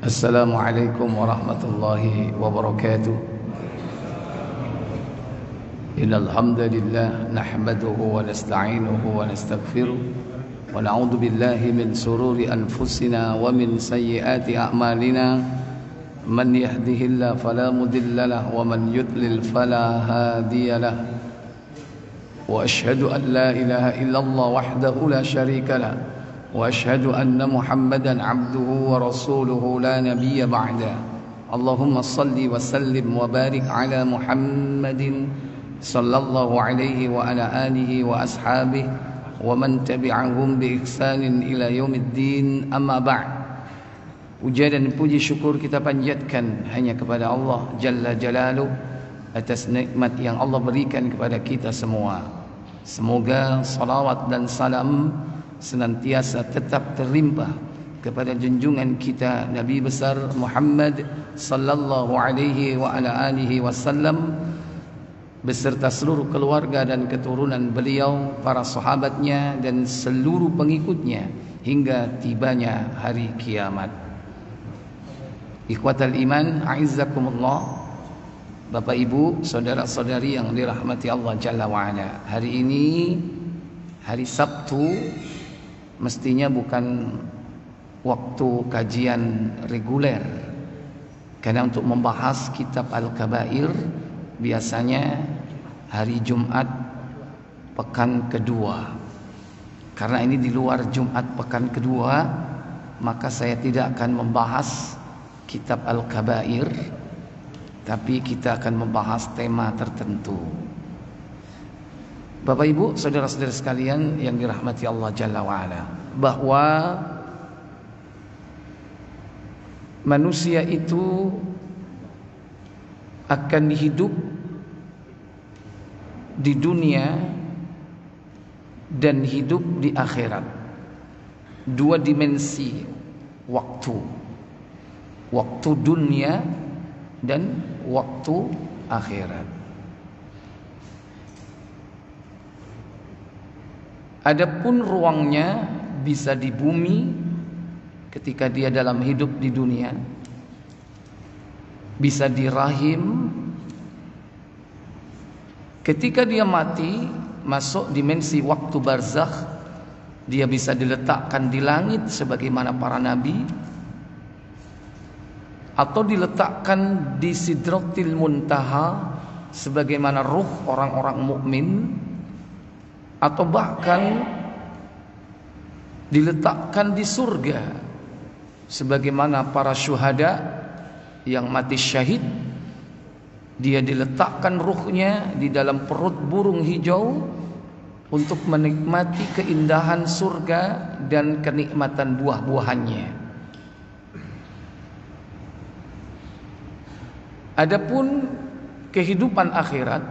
Assalamualaikum warahmatullahi wabarakatuh. Innal hamdalillah nahmaduhu wa nasta'inuhu wa nastaghfiruh wa na'udzu billahi min sururi anfusina wa min sayyiati a'malina. Man yahdihillahu fala mudilla lahu wa man yudlil fala hadiya lahu. Wa asyhadu an la ilaha illallah wahdahu la syarika lahu wa asyhadu anna Muhammadan abduhu wa rasuluhu la nabiyya ba'da. Allahumma salli wa sallim wa barik ala Muhammadin sallallahu alaihi wa ala alihi wa ashabihi wa man tabi'ahum bi ihsanin ila yaumiddin, amma ba'd. Puja dan puji syukur kita panjatkan hanya kepada Allah Jalla Jalaluh atas nikmat yang Allah berikan kepada kita semua. Semoga salawat dan salam senantiasa tetap terlimpah kepada junjungan kita Nabi besar Muhammad sallallahu alaihi wa ala alihi wasallam beserta seluruh keluarga dan keturunan beliau, para sahabatnya dan seluruh pengikutnya hingga tibanya hari kiamat. Ikhwatal iman, a'izzakumullah. Bapak Ibu, saudara-saudari yang dirahmati Allah Jalla wa'ala. Hari ini hari Sabtu, mestinya bukan waktu kajian reguler, karena untuk membahas kitab Al-Kabair biasanya hari Jumat pekan kedua. Karena ini di luar Jumat pekan kedua, maka saya tidak akan membahas kitab Al-Kabair, tapi kita akan membahas tema tertentu. Bapak Ibu, saudara-saudara sekalian yang dirahmati Allah Jalla wa'ala, bahwa manusia itu akan hidup di dunia dan hidup di akhirat. Dua dimensi waktu. Waktu dunia dan waktu akhirat. Adapun ruangnya bisa di bumi ketika dia dalam hidup di dunia, bisa di rahim ketika dia mati, masuk dimensi waktu barzakh, dia bisa diletakkan di langit sebagaimana para nabi, atau diletakkan di Sidratil Muntaha sebagaimana ruh orang-orang mukmin, atau bahkan diletakkan di surga sebagaimana para syuhada yang mati syahid, dia diletakkan ruhnya di dalam perut burung hijau untuk menikmati keindahan surga dan kenikmatan buah-buahannya. Adapun kehidupan akhirat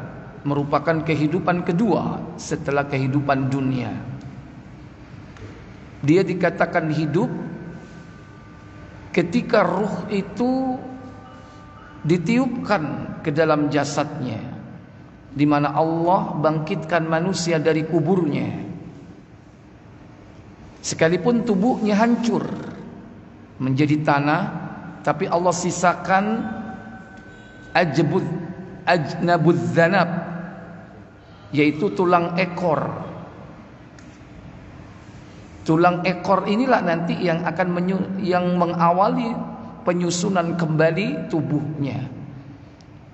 merupakan kehidupan kedua setelah kehidupan dunia. Dia dikatakan hidup ketika ruh itu ditiupkan ke dalam jasadnya, di mana Allah bangkitkan manusia dari kuburnya. Sekalipun tubuhnya hancur menjadi tanah, tapi Allah sisakan ajnabudz zanab, yaitu tulang ekor. Tulang ekor inilah nanti yang akan mengawali penyusunan kembali tubuhnya.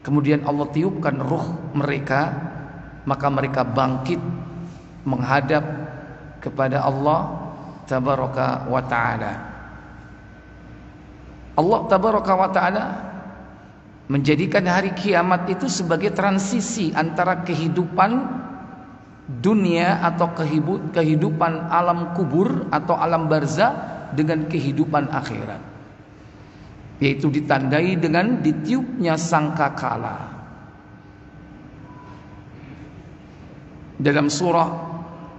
Kemudian Allah tiupkan ruh mereka, maka mereka bangkit menghadap kepada Allah Tabaraka wa Ta'ala. Allah Tabaraka wa Ta'ala menjadikan hari kiamat itu sebagai transisi antara kehidupan dunia atau kehidupan alam kubur atau alam barzah dengan kehidupan akhirat, yaitu ditandai dengan ditiupnya sangkakala. Dalam surah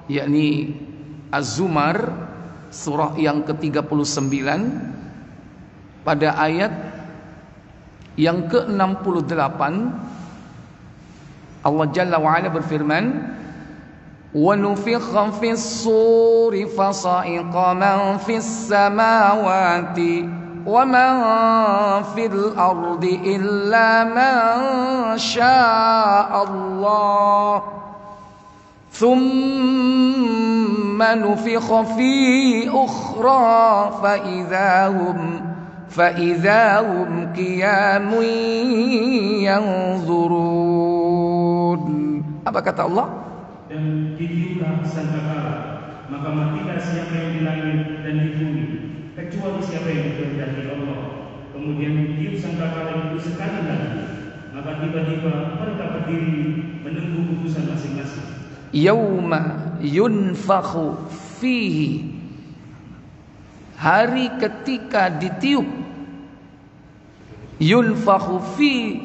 yakni Az-Zumar, surah yang ke-39, pada ayat yang ke-68, Allah Jalla wa'ala berfirman, وَنُفِخَ فِي الصُّورِ فَصَعِقَ مَنْ فِي السَّمَاوَاتِ wa man fil ardi illa man syaa Allah thumma nufikha fi ukhra fa idza hum qiyamun yanzurun. Apa kata Allah? Dan ditiuplah sangkakala, maka matilah siapa yang di langit dan di bumi, kecuali siapa yang dikehendaki Allah. Kemudian ditiup sangkakala itu sekali lagi, maka tiba-tiba mereka berdiri menunggu putusan masing-masing. Yauma yunfakhu fihi, hari ketika ditiup. Yunfakhu fi,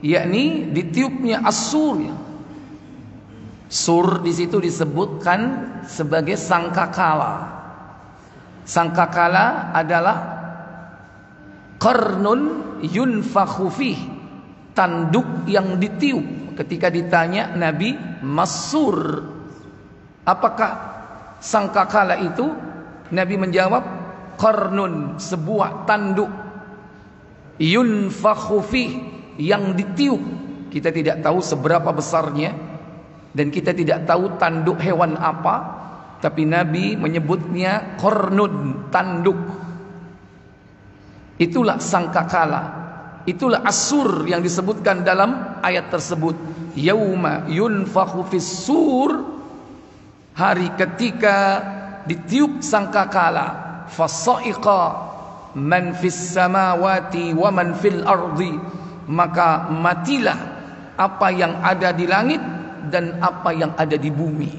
yakni ditiupnya as-sur. Sur di situ disebutkan sebagai sangkakala. Sangkakala adalah qarnun yunfakhu fih, tanduk yang ditiup. Ketika ditanya Nabi, Masur, apakah sangkakala itu? Nabi menjawab, qarnun, sebuah tanduk, yunfakhu fih, yang ditiup. Kita tidak tahu seberapa besarnya, dan kita tidak tahu tanduk hewan apa, tapi Nabi menyebutnya qarnun, tanduk. Itulah sangkakala. Itulah asur yang disebutkan dalam ayat tersebut. Yauma yunfakhu fis-sur, hari ketika ditiup sangkakala, fasa'iqa man fis samawati wa man fil ardi, maka matilah apa yang ada di langit dan apa yang ada di bumi.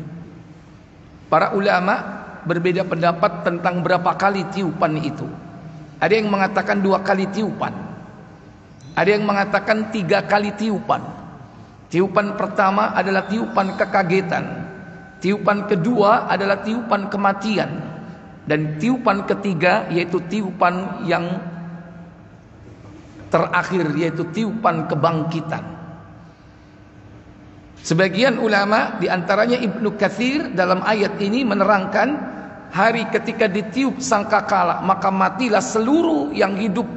Para ulama berbeda pendapat tentang berapa kali tiupan itu. Ada yang mengatakan 2 kali tiupan, ada yang mengatakan 3 kali tiupan. Tiupan pertama adalah tiupan kekagetan, tiupan kedua adalah tiupan kematian, dan tiupan ketiga yaitu tiupan yang terakhir, yaitu tiupan kebangkitan. Sebagian ulama, diantaranya Ibnu Katsir, dalam ayat ini menerangkan hari ketika ditiup sangkakala, maka matilah seluruh yang hidup,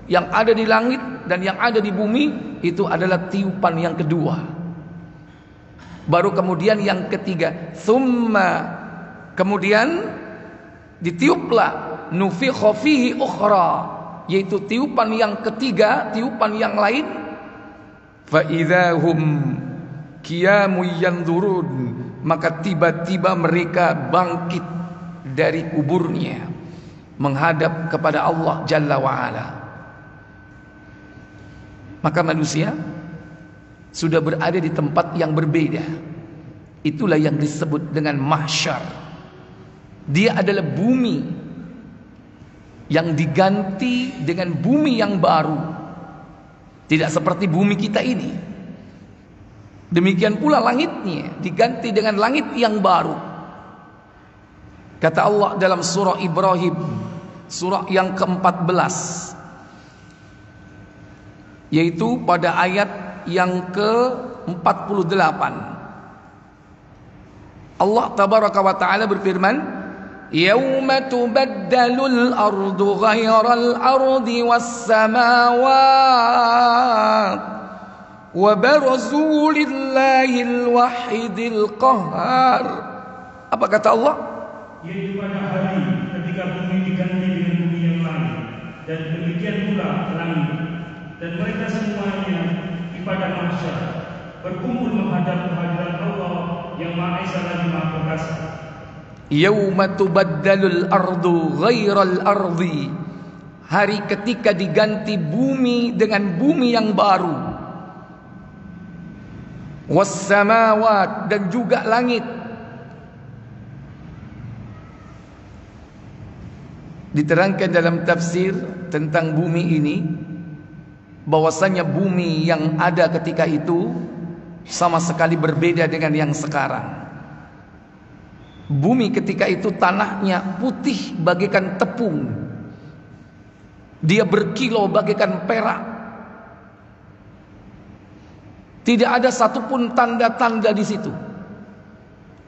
yang ada di langit dan yang ada di bumi. Itu adalah tiupan yang kedua. Baru kemudian yang ketiga, thumma, kemudian ditiuplah nufikha fihi ukhra, yaitu tiupan yang ketiga, tiupan yang lain. Fa idzahum qiyamun yanzurun, maka tiba-tiba mereka bangkit dari kuburnya menghadap kepada Allah Jalla wa Ala. Maka manusia sudah berada di tempat yang berbeda. Itulah yang disebut dengan mahsyar. Dia adalah bumi yang diganti dengan bumi yang baru. Tidak seperti bumi kita ini. Demikian pula langitnya diganti dengan langit yang baru. Kata Allah dalam surah Ibrahim, surah yang ke-14, yaitu pada ayat yang ke-48. Allah tabaraka wa ta'ala berfirman, yauma tubaddalul ardu ghairal ardi was samawat wa barazu lillahil wahidil qahhar. Apa kata Allah? Yaitu pada hari ketika bumi diganti dengan bumi yang lain, dan demikian pula langit, dan mereka semuanya di padang mahsyar berkumpul menghadap kehadiran Allah yang Maha Esa lagi Maha Perkasa. Yauma tubaddalul ardu ghairal ardi, hari ketika diganti bumi dengan bumi yang baru. Was samawat, dan juga langit. Diterangkan dalam tafsir tentang bumi ini, bahwasanya bumi yang ada ketika itu sama sekali berbeda dengan yang sekarang. Bumi ketika itu tanahnya putih bagaikan tepung, dia berkilau bagaikan perak. Tidak ada satupun tanda-tanda di situ.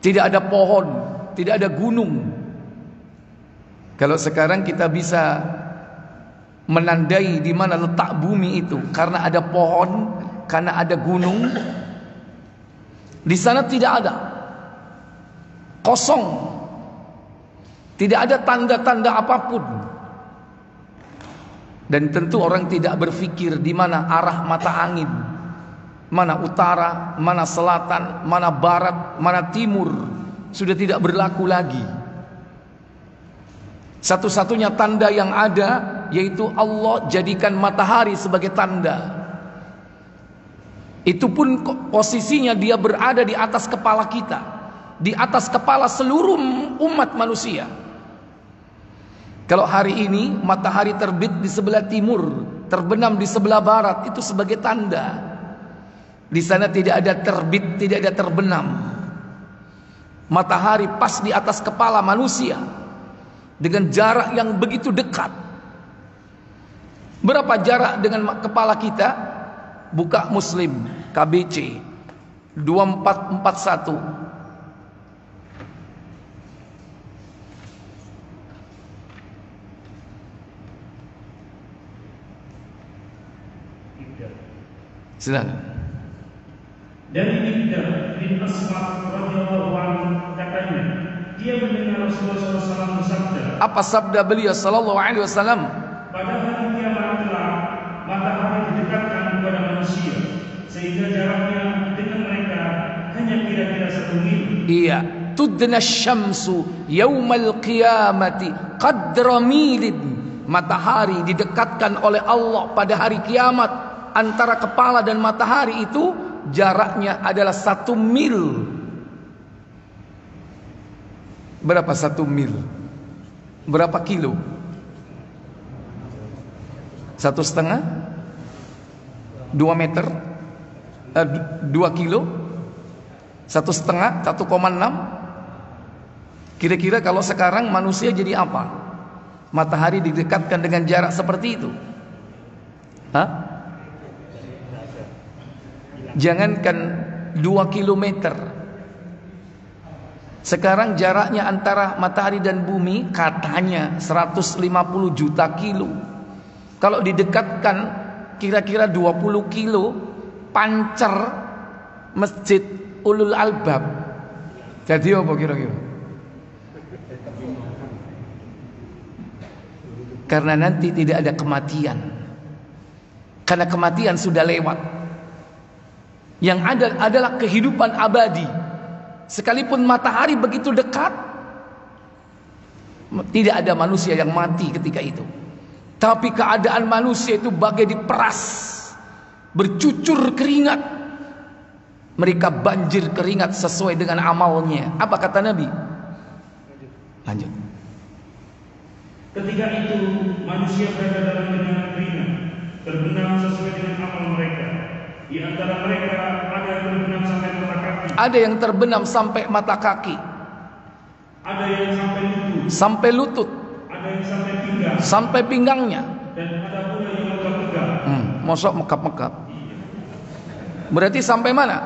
Tidak ada pohon, tidak ada gunung. Kalau sekarang kita bisa menandai di mana letak bumi itu, karena ada pohon, karena ada gunung. Di sana tidak ada, kosong, tidak ada tanda-tanda apapun. Dan tentu orang tidak berpikir di mana arah mata angin, mana utara, mana selatan, mana barat, mana timur, sudah tidak berlaku lagi. Satu-satunya tanda yang ada yaitu Allah jadikan matahari sebagai tanda. Itu pun posisinya dia berada di atas kepala kita, di atas kepala seluruh umat manusia. Kalau hari ini matahari terbit di sebelah timur, terbenam di sebelah barat, itu sebagai tanda. Di sana tidak ada terbit, tidak ada terbenam. Matahari pas di atas kepala manusia dengan jarak yang begitu dekat. Berapa jarak dengan kepala kita? Buka Muslim KBC 2441. Silakan. Dari Ibda bin Asma radhiyallahu anhu katanya, dia mendengar Rasulullah SAW bersabda. Apa sabda beliau sallallahu alaihi wasallam? Pada hari kiamat kelak, matahari didekatkan kepada manusia, sehingga jaraknya dengan mereka hanya kira-kira 1 mil. Iya, tudna syamsu yaumal qiyamati qadra milin. Matahari didekatkan oleh Allah pada hari kiamat. Antara kepala dan matahari itu jaraknya adalah 1 mil. Berapa 1 mil? Berapa kilo? 1,5? 2 meter? 2 kilo? 1,5? 1,6? Kira-kira kalau sekarang manusia jadi apa? Matahari didekatkan dengan jarak seperti itu. Hah? Jangankan 2 kilometer. Sekarang jaraknya antara matahari dan bumi katanya 150 juta kilo. Kalau didekatkan kira-kira 20 kilo, pancer Masjid Ulul Albab. Jadi apa kira-kira? Karena nanti tidak ada kematian. Karena kematian sudah lewat. Yang ada adalah kehidupan abadi. Sekalipun matahari begitu dekat, tidak ada manusia yang mati ketika itu. Tapi keadaan manusia itu bagai diperas, bercucur keringat. Mereka banjir keringat sesuai dengan amalnya. Apa kata Nabi? Lanjut. Ketika itu manusia berada dalam genangan keringat, terbenam sesuai dengan amal mereka. Di antara mereka ada yang terbenam sampai mata kaki. Ada yang terbenam sampai mata kaki. Ada yang sampai lutut. Sampai lutut. Ada yang sampai pinggang. Sampai pinggangnya. Dan ada pula yang megap-megap. Mosok mekap-mekap. Berarti sampai mana?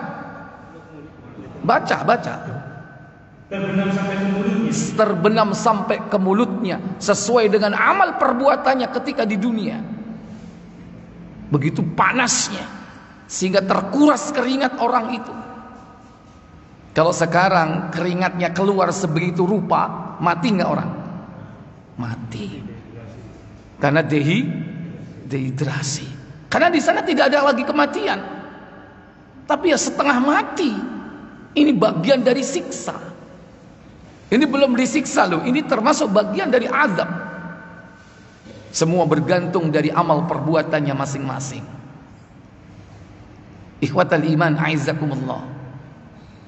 Baca. Terbenam sampai ke mulutnya. Terbenam sampai ke mulutnya sesuai dengan amal perbuatannya ketika di dunia. Begitu panasnya sehingga terkuras keringat orang itu. Kalau sekarang keringatnya keluar sebegitu rupa, mati nggak orang? Mati. Karena dehidrasi. Karena di sana tidak ada lagi kematian. Tapi ya setengah mati. Ini bagian dari siksa. Ini belum disiksa loh. Ini termasuk bagian dari azab. Semua bergantung dari amal perbuatannya masing-masing. Ikhwatal iman aizakumullah.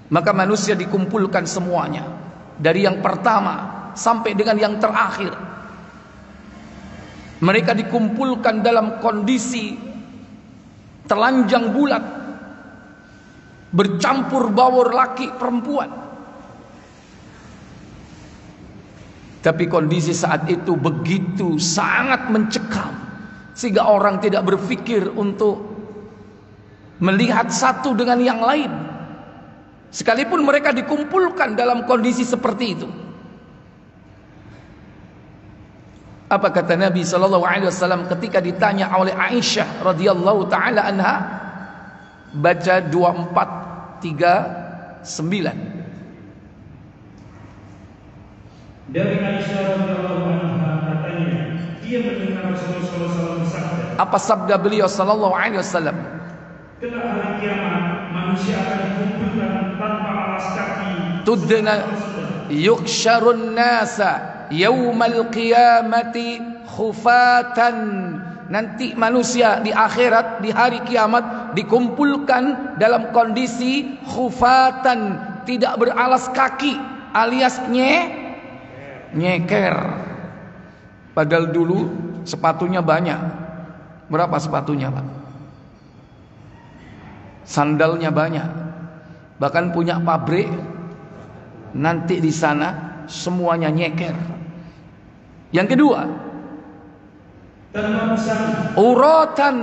Maka manusia dikumpulkan semuanya, dari yang pertama sampai dengan yang terakhir. Mereka dikumpulkan dalam kondisi telanjang bulat, bercampur baur laki perempuan. Tapi kondisi saat itu begitu sangat mencekam, sehingga orang tidak berpikir untuk melihat satu dengan yang lain. Sekalipun mereka dikumpulkan dalam kondisi seperti itu. Apa kata Nabi sallallahu alaihi wasallam ketika ditanya oleh Aisyah radhiyallahu taala anha? Baca 2439. Dari Aisyah radhiyallahu anha katanya, dia mendengar Rasulullah sallallahu alaihi wasallam bersabda. Apa sabda beliau sallallahu alaihi wasallam? Kelak hari kiamat manusia akan dikumpulkan tanpa alas kaki. Tudna yuksharun nasa yaumal qiyamati khufatan. Nanti manusia di akhirat, di hari kiamat, dikumpulkan dalam kondisi khufatan, tidak beralas kaki, alias nyeker. Padahal dulu sepatunya banyak. Berapa sepatunya, Pak? Sandalnya banyak. Bahkan punya pabrik. Nanti di sana semuanya nyeker. Yang kedua, uratan,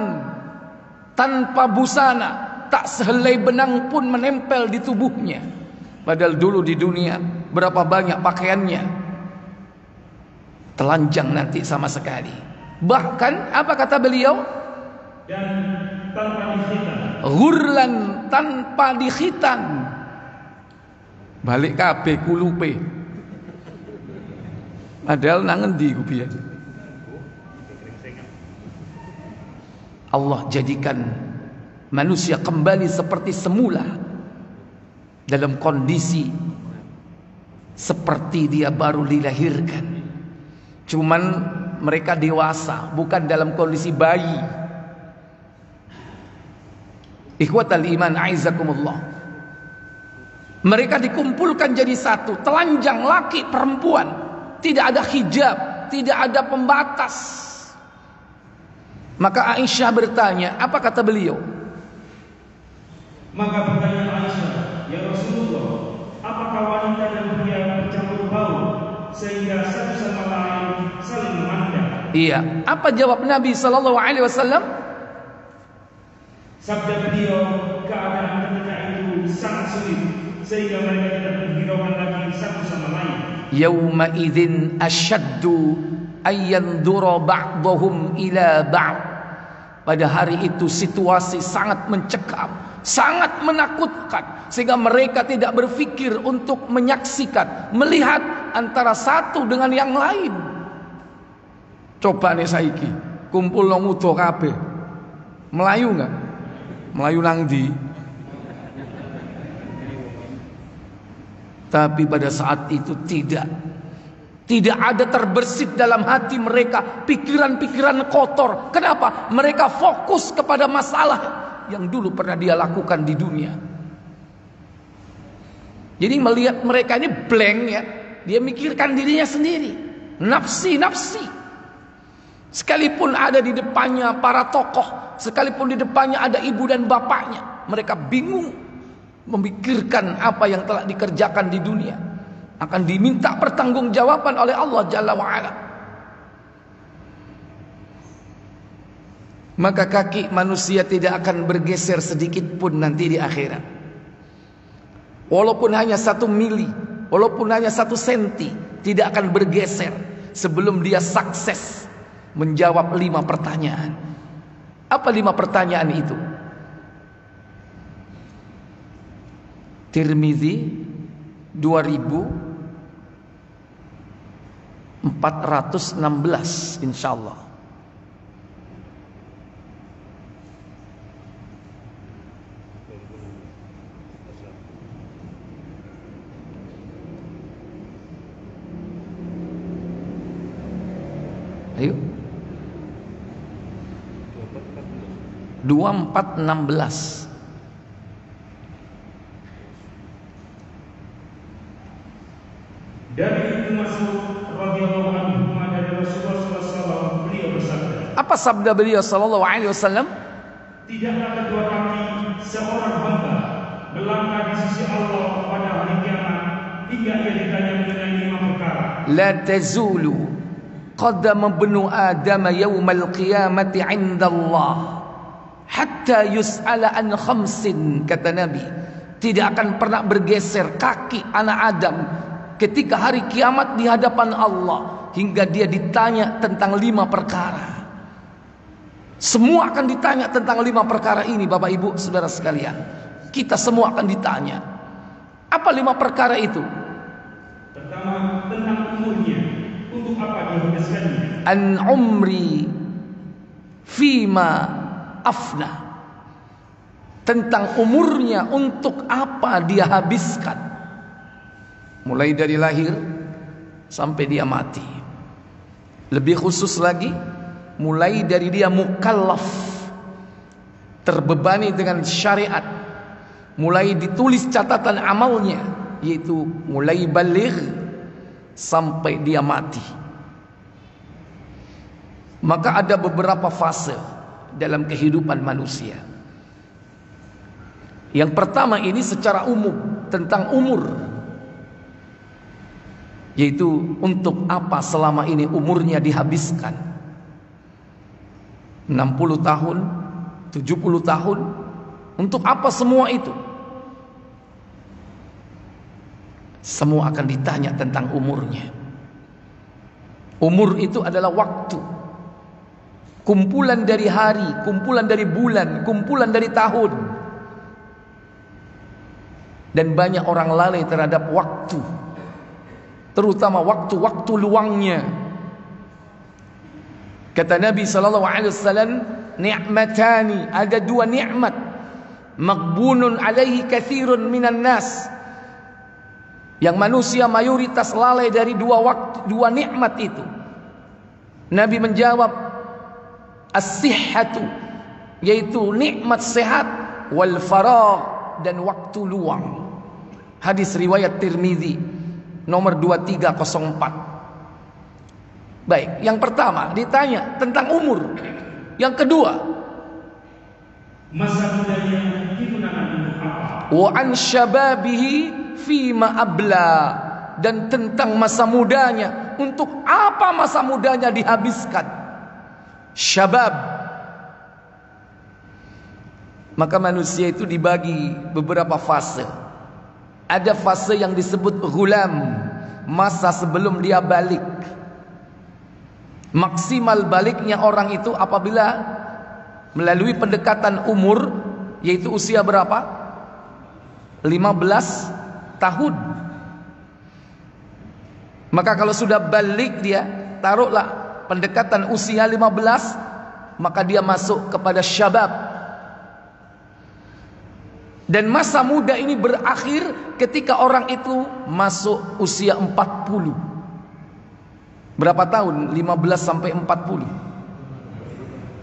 tanpa busana, tak sehelai benang pun menempel di tubuhnya. Padahal dulu di dunia berapa banyak pakaiannya, telanjang nanti sama sekali. Bahkan apa kata beliau? Dan tanpa dikhitan. Ghurlan, tanpa dikhitan. Balik kabeh kulupe. Padahal nang endi ku piye? Allah jadikan manusia kembali seperti semula, dalam kondisi seperti dia baru dilahirkan. Cuman mereka dewasa, bukan dalam kondisi bayi. Ikhwatal iman aizakumullah. Mereka dikumpulkan jadi satu, telanjang, laki perempuan, tidak ada hijab, tidak ada pembatas. Maka Aisyah bertanya, apa kata beliau? Maka bertanya Aisyah, ya Rasulullah, apakah wanita dan pria bercampur bau sehingga satu sama lain saling memandang? Iya, apa jawab Nabi sallallahu alaihi wasallam? Sabda beliau, keadaan ketika itu sangat sulit sehingga mereka tidak berhiraukan lagi satu sama lain. Yauma idzin asyaddu ayyandura ba'dhum ila ba'd. Pada hari itu situasi sangat mencekam, sangat menakutkan, sehingga mereka tidak berpikir untuk menyaksikan, melihat antara satu dengan yang lain. Coba nih saiki kumpul nang udo kabeh. Melayu enggak? Melayu nang ndi? Tapi pada saat itu tidak ada terbersit dalam hati mereka pikiran-pikiran kotor. Kenapa? Mereka fokus kepada masalah yang dulu pernah dia lakukan di dunia. Jadi melihat mereka ini blank ya, dia mikirkan dirinya sendiri, nafsi. Sekalipun ada di depannya para tokoh, sekalipun di depannya ada ibu dan bapaknya, mereka bingung memikirkan apa yang telah dikerjakan di dunia. Akan diminta pertanggungjawaban oleh Allah Jalla wa'ala. Maka kaki manusia tidak akan bergeser sedikit pun nanti di akhirat. Walaupun hanya 1 mili, walaupun hanya 1 senti, tidak akan bergeser sebelum dia sukses menjawab 5 pertanyaan. Apa 5 pertanyaan itu? Tirmizi 2416 insyaallah. Ayo 2416. Dari Ibnu Mas'ud radhiyallahu anhu dari Rasulullah SAW, beliau bersabda. Apa sabda beliau sallallahu alaihi wasallam? Tidaklah kedua kaki seorang hamba melangkah di sisi Allah pada hari kiamat hingga ia ditanya mengenai 5 perkara. La tazulu qadam ibnu Adam yaumal qiyamati 'inda Allah hatta yus'ala an khamsin, kata Nabi. Tidak akan pernah bergeser kaki anak Adam ketika hari kiamat di hadapan Allah hingga dia ditanya tentang 5 perkara. Semua akan ditanya tentang 5 perkara ini, Bapak Ibu Saudara sekalian. Kita semua akan ditanya. Apa 5 perkara itu? Pertama, tentang umurnya. Untuk apa dihabiskannya? An umri fima afna. Tentang umurnya, untuk apa dia habiskan. Mulai dari lahir sampai dia mati. Lebih khusus lagi, mulai dari dia mukallaf, terbebani dengan syariat, mulai ditulis catatan amalnya, yaitu mulai baligh sampai dia mati. Maka ada beberapa fase dalam kehidupan manusia. Yang pertama ini secara umum tentang umur, yaitu untuk apa selama ini umurnya dihabiskan. 60 tahun, 70 tahun, untuk apa semua itu? Semua akan ditanya tentang umurnya. Umur itu adalah waktu, kumpulan dari hari, kumpulan dari bulan, kumpulan dari tahun. Dan banyak orang lalai terhadap waktu, terutama waktu-waktu luangnya. Kata Nabi SAW, ni'matani, ada 2 nikmat, maghbunun alaihi katsirun minan nas, yang manusia mayoritas lalai dari 2 nikmat itu. Nabi menjawab, as-sihhatu, yaitu nikmat sehat, wal faragh, dan waktu luang. Hadis riwayat Tirmizi nomor 2304. Baik, yang pertama ditanya tentang umur. Yang kedua, masa mudanya digunakan untuk apa? Wa an syababihi fima abla, dan tentang masa mudanya, untuk apa masa mudanya dihabiskan. Syabab. Maka manusia itu dibagi beberapa fase. Ada fase yang disebut ghulam, masa sebelum dia balik. Maksimal baliknya orang itu apabila melalui pendekatan umur, yaitu usia berapa? 15 tahun. Maka kalau sudah balik dia, taruhlah pendekatan usia 15, maka dia masuk kepada syabab. Dan masa muda ini berakhir ketika orang itu masuk usia 40. Berapa tahun? 15 sampai 40.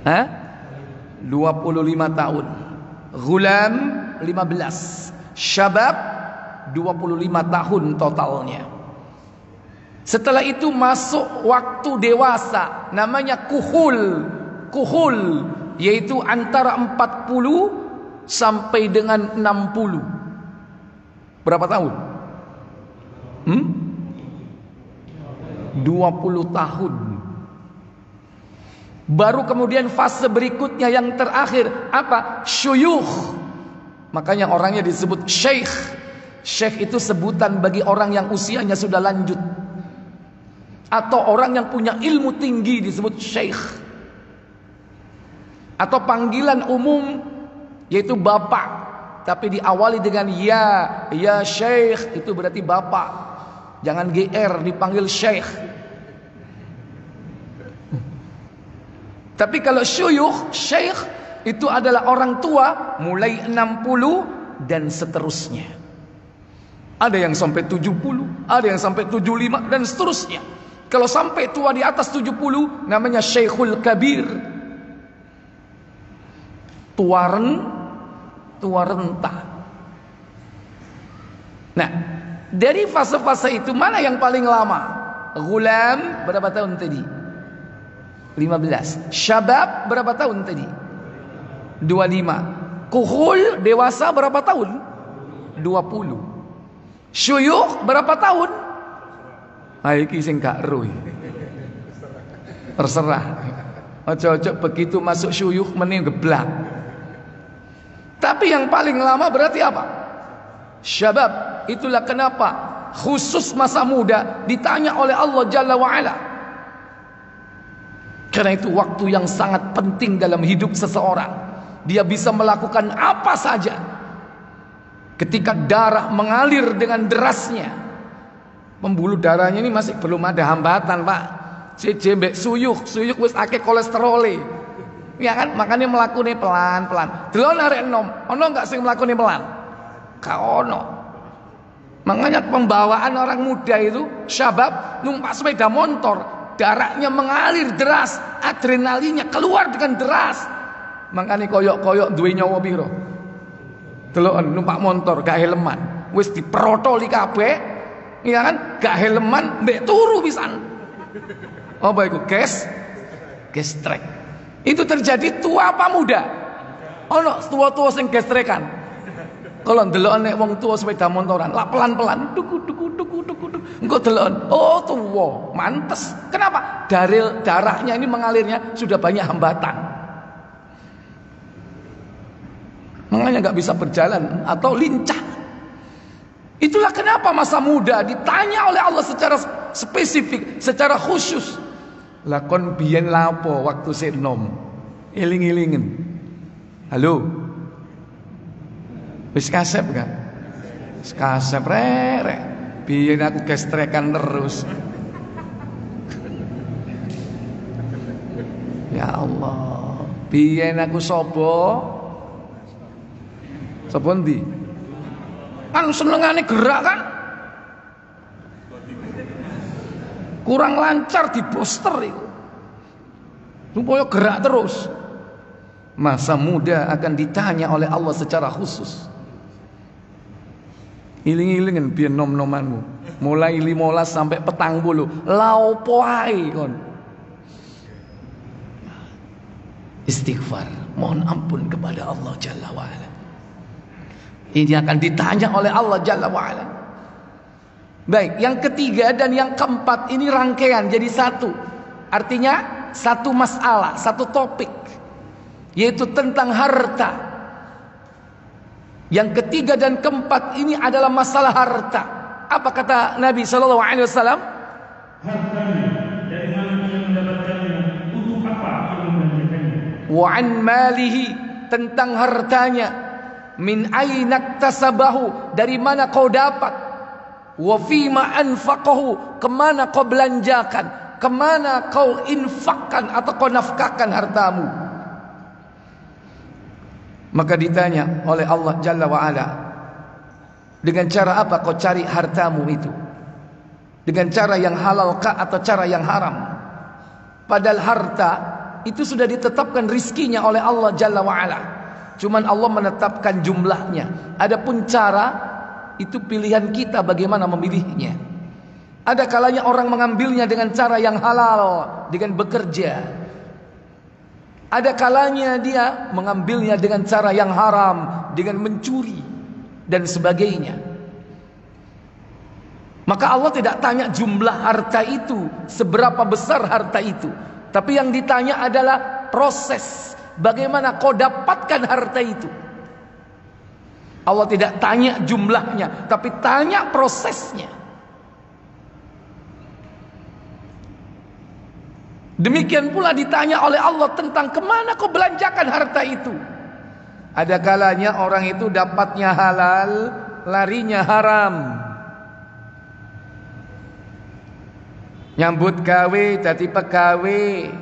25 tahun. Ghulam 15. Syabab 25 tahun totalnya. Setelah itu masuk waktu dewasa, namanya kuhul. Kuhul yaitu antara 40 sampai dengan 60. Berapa tahun? 20 tahun. Baru kemudian fase berikutnya yang terakhir apa? Syuyukh. Makanya orangnya disebut syekh. Syekh itu sebutan bagi orang yang usianya sudah lanjut, atau orang yang punya ilmu tinggi disebut syekh. Atau panggilan umum yaitu bapak, tapi diawali dengan ya syekh, itu berarti bapak. Jangan GR, dipanggil syekh. Tapi kalau syuyukh, syekh, itu adalah orang tua mulai 60 dan seterusnya. Ada yang sampai 70, ada yang sampai 75 dan seterusnya. Kalau sampai tua di atas 70 namanya syekhul kabir. Tua renta. Nah, dari fase-fase itu mana yang paling lama? Ghulam berapa tahun tadi? 15. Syabab berapa tahun tadi? 25. Kuhul dewasa berapa tahun? 20. Syuyukh berapa tahun? Iki sing gak ero. Terserah. Ojo-ojo begitu masuk syuyukh mending geblak. Tapi yang paling lama berarti apa? Syabab. Itulah kenapa khusus masa muda ditanya oleh Allah Jalla wa'ala, Karena itu waktu yang sangat penting dalam hidup seseorang. Dia bisa melakukan apa saja. Ketika darah mengalir dengan derasnya, pembuluh darahnya ini masih belum ada hambatan, Pak. Mbek suyuk wis akeh kolesterole. Ya kan, makanya melakukannya pelan-pelan. Delon arek enom, ono enggak sing melakukannya pelan? Ka ono. Makanya pembawaan orang muda itu syabab numpak sepeda motor, darahnya mengalir deras, adrenalinnya keluar dengan deras. Makanya koyok-koyok duwe nyawa piro? Delok numpak motor gak helman, wis diprotoli kabeh, iya kan? Gak helman mbek turu pisan. Apa iku? Gestrek. Itu terjadi tua apa muda? Ono tua-tua sing gestrekan. Kalau ndelok nek wong tua sepeda motoran, lah pelan-pelan, duku. Engko delok, oh tua, mantes. Kenapa? Darahnya ini mengalirnya sudah banyak hambatan. Makanya nggak bisa berjalan atau lincah. Itulah kenapa masa muda ditanya oleh Allah secara spesifik, secara khusus. Lakon biyen lapo waktu senom, iling-ilingen. Halo. Wis kasep kan? Wis kasep rek. Biyen aku gestrekan terus. Ya Allah. Biyen aku sapa? Sapa ndi? Kan senengane gerak kan? Kurang lancar di booster itu. Supaya gerak terus. Masa muda akan ditanya oleh Allah secara khusus. Iling-ilingen biyen nom-nomanmu. Mulai 15 sampai 40. La opo ae kon. Istighfar, mohon ampun kepada Allah Jalla wa Ala. Ini akan ditanya oleh Allah Jalla wa Ala. Baik, yang ketiga dan yang keempat ini rangkaian jadi satu. Artinya satu masalah, satu topik, yaitu tentang harta. Yang ketiga dan keempat ini adalah masalah harta. Apa kata Nabi sallallahu alaihi wasallam? Hartanya dari mana dia mendapatkannya? Untuk apa dia membelanjakannya? Wa an malihi, tentang hartanya. Min aina iktasabahu, dari mana kau dapat? Wa fima anfaqahu, kemana kau belanjakan? Kemana kau infakkan atau kau nafkahkan hartamu? Maka ditanya oleh Allah Jalla wa'ala, dengan cara apa kau cari hartamu itu? Dengan cara yang halal kah atau cara yang haram? Padahal harta itu sudah ditetapkan rizkinya oleh Allah Jalla wa'ala. Cuman Allah menetapkan jumlahnya. Adapun cara itu pilihan kita bagaimana memilihnya. Ada kalanya orang mengambilnya dengan cara yang halal, dengan bekerja. Ada kalanya dia mengambilnya dengan cara yang haram, dengan mencuri dan sebagainya. Maka Allah tidak tanya jumlah harta itu, seberapa besar harta itu. Tapi yang ditanya adalah proses, bagaimana kau dapatkan harta itu. Allah tidak tanya jumlahnya, tapi tanya prosesnya. Demikian pula ditanya oleh Allah tentang kemana kau belanjakan harta itu. Ada kalanya orang itu dapatnya halal, larinya haram. Nyambut gawe jadi pegawai,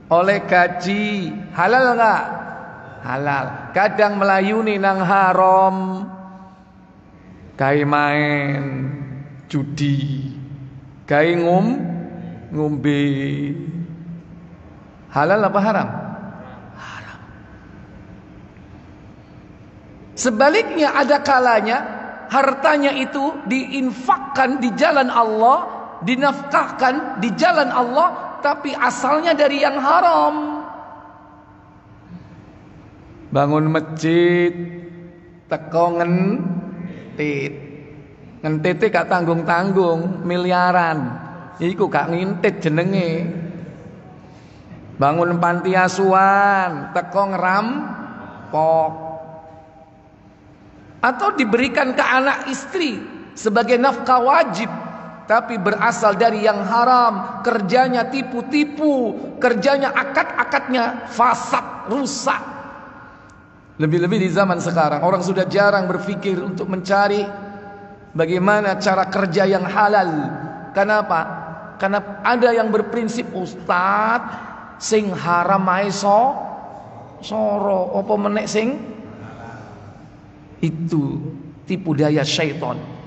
oleh gaji, halal enggak? Halal. Kadang melayuni nang haram, gawe main, judi, gawe ngombe. Halal apa haram? Haram. Sebaliknya ada kalanya hartanya itu diinfakkan di jalan Allah, dinafkahkan di jalan Allah, tapi asalnya dari yang haram. Bangun masjid teko ngentit gak tanggung-tanggung, miliaran. Iku gak ngintit jenenge. Bangun panti asuhan teko ngerampok. Atau diberikan ke anak istri sebagai nafkah wajib, tapi berasal dari yang haram, kerjanya tipu-tipu, kerjanya akad-akadnya fasad, rusak. Lebih-lebih di zaman sekarang, orang sudah jarang berpikir untuk mencari bagaimana cara kerja yang halal. Kenapa? Karena ada yang berprinsip, Ustadz, sing haram ae soro, apa menek sing itu tipu daya syaitan.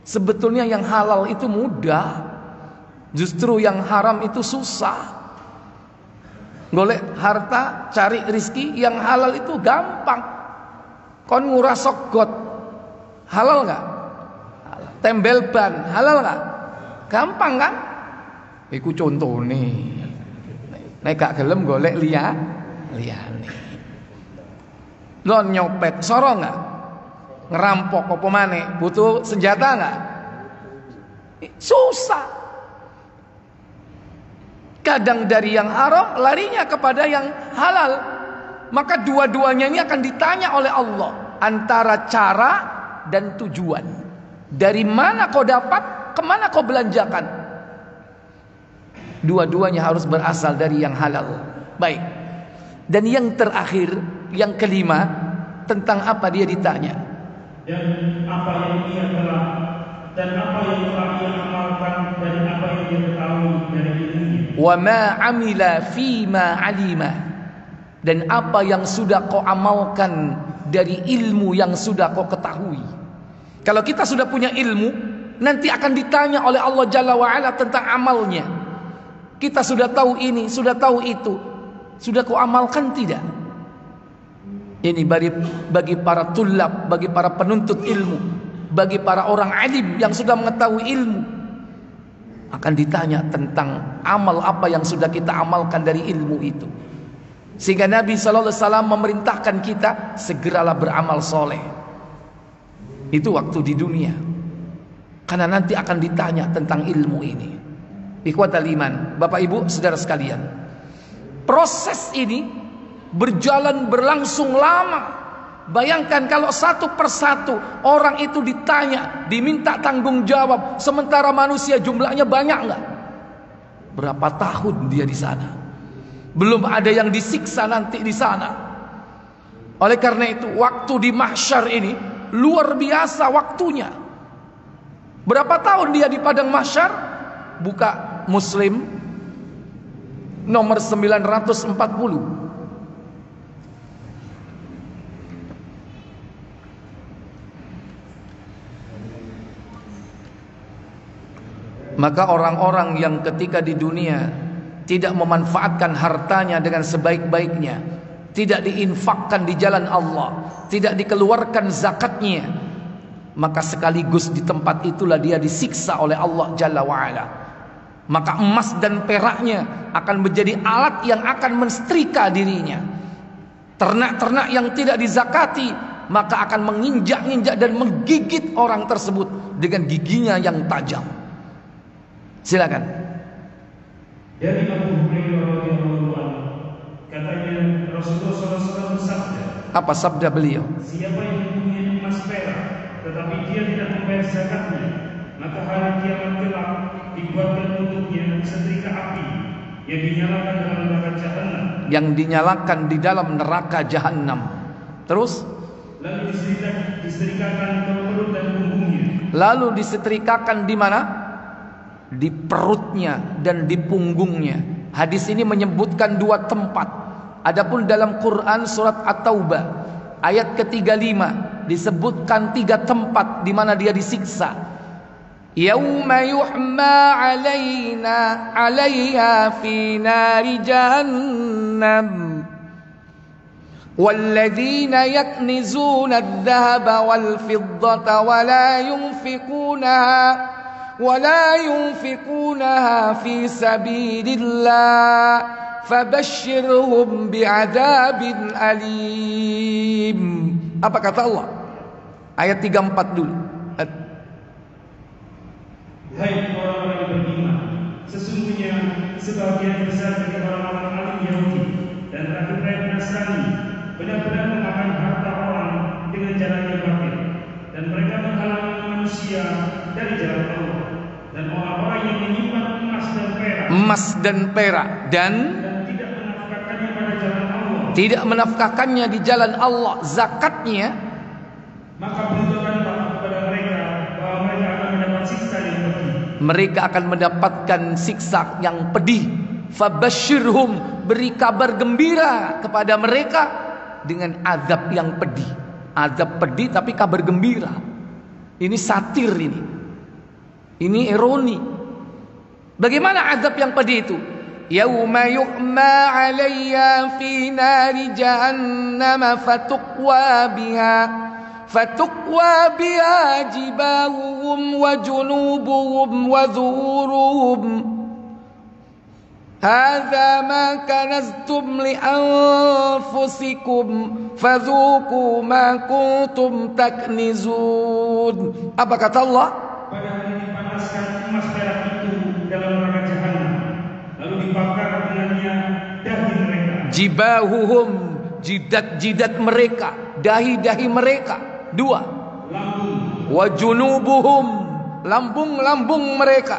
Sebetulnya yang halal itu mudah, justru yang haram itu susah. Golek harta, cari rizki, yang halal itu gampang. Kon ngurah sogot, halal nggak? Tembel ban, halal nggak? Gampang kan? Iku contoh nih. Nek gak gelem golek liyane. Lo nyopet, soro nggak? Ngerampok apa maneh? Butuh senjata nggak? Susah. Kadang dari yang haram larinya kepada yang halal. Maka dua-duanya ini akan ditanya oleh Allah antara cara dan tujuan. Dari mana kau dapat, kemana kau belanjakan. Dua-duanya harus berasal dari yang halal. Baik. Dan yang terakhir, yang kelima, tentang apa dia ditanya? Dan apa yang ia telah ia amalkan dari apa yang dia ketahui dari ilmunya. Wa ma amila fima alima, dan apa yang sudah kau amalkan dari ilmu yang sudah kau ketahui. Kalau kita sudah punya ilmu, nanti akan ditanya oleh Allah Jalla wa Ala tentang amalnya. Kita sudah tahu ini, sudah tahu itu, sudah kau amalkan tidak? Ini bagi para tulab, bagi para penuntut ilmu, bagi para orang alim yang sudah mengetahui ilmu, akan ditanya tentang amal apa yang sudah kita amalkan dari ilmu itu. Sehingga Nabi SAW memerintahkan kita, segeralah beramal soleh. Itu waktu di dunia, karena nanti akan ditanya tentang ilmu ini. Ikhwatal iman, Bapak Ibu, saudara sekalian, proses ini berlangsung lama. Bayangkan kalau satu persatu orang itu ditanya, diminta tanggung jawab, sementara manusia jumlahnya banyak nggak? Berapa tahun dia di sana? Belum ada yang disiksa nanti di sana. Oleh karena itu, waktu di mahsyar ini luar biasa waktunya. Berapa tahun dia di padang mahsyar? Buka Muslim nomor 940. Maka orang-orang yang ketika di dunia tidak memanfaatkan hartanya dengan sebaik-baiknya, tidak diinfakkan di jalan Allah, tidak dikeluarkan zakatnya, maka sekaligus di tempat itulah dia disiksa oleh Allah Jalla wa'ala. Maka emas dan peraknya akan menjadi alat yang akan mensetrika dirinya. Ternak-ternak yang tidak dizakati maka akan menginjak-injak dan menggigit orang tersebut dengan giginya yang tajam. Silakan. Dari Abu Hurairah radhiyallahu anhu, katanya Rasulullah SAW bersabda. Apa sabda beliau? Siapa yang mempunyai emas perak tetapi dia tidak membayar zakatnya, maka hari kiamat kelak dibuatkan untuknya setrika api yang dinyalakan dalam neraka Jahannam. Yang dinyalakan di dalam neraka Jahannam. Terus? Lalu disetrikakan ke perut dan punggungnya. Lalu disetrikakan di mana? Di perutnya dan di punggungnya. Hadis ini menyebutkan dua tempat. Adapun dalam Quran surat At-Taubah ayat ke-35 disebutkan tiga tempat di mana dia disiksa. Yauma yuhma 'alaiha fi nari jahannam walladzina yaknizuna adh-dhahaba wal fiddata ولا ينفقونها في سبيل الله فبشرهم بعذاب أليم. Apa kata Allah? Ayat 34 dulu. Hai orang-orang yang beriman, sesungguhnya sebagian besar dari orang-orang alim Yahudi dan rahib-rahib Nasrani benar-benar memakan harta orang dengan cara yang batil, dan mereka menghalangi manusia dari jalan Allah, dan orang emas dan perak, dan tidak menafkahkannya di jalan Allah, zakatnya, maka beritahukanlah kepada mereka bahwa mereka akan mendapat siksa yang pedih. Mereka akan mendapatkan siksa yang pedih. Fabashshirhum, beri kabar gembira kepada mereka dengan azab yang pedih. Azab pedih tapi kabar gembira. Ini satir ini. Ini ironi. Bagaimana azab yang pedih itu? Yauma yu'ma 'alayya fi nari jahannam fatuqwa biha jibahuhum wa junubuhum wa dhuhuruhum. Hadza ma kanaztum li anfusikum fadzuqu ma kuntum taknizun. Apa kata Allah? Pada hari dipanaskan emas perak itu dalam neraka jahanam, lalu dibakar dengannya dahi mereka. Jibahuhum, jidat-jidat mereka, dahi-dahi mereka. 2. Lambung. Wa junubuhum, lambung-lambung mereka.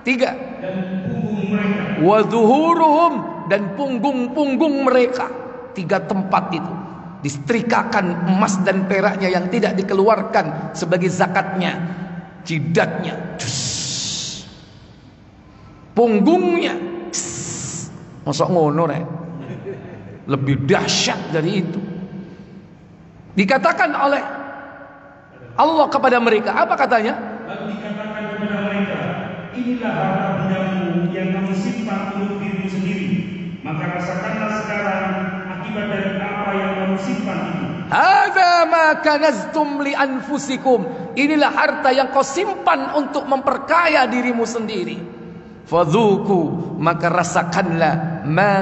3. Dan punggung mereka. Wa zuhuruhum, dan punggung-punggung mereka. 3 tempat itu disetrikakan emas dan peraknya yang tidak dikeluarkan sebagai zakatnya. Jidatnya, punggungnya, masuk ngono rek. Lebih dahsyat dari itu. Dikatakan oleh Allah kepada mereka, apa katanya? Lalu dikatakan kepada mereka, inilah harta bendamu yang kamu simpan untuk dirimu sendiri. Maka rasakanlah sekarang akibat dari apa yang kamu simpan itu. Hadza ma kanaztum li anfusikum. Inilah harta yang kau simpan untuk memperkaya dirimu sendiri. Fadzuku, maka rasakanlah ma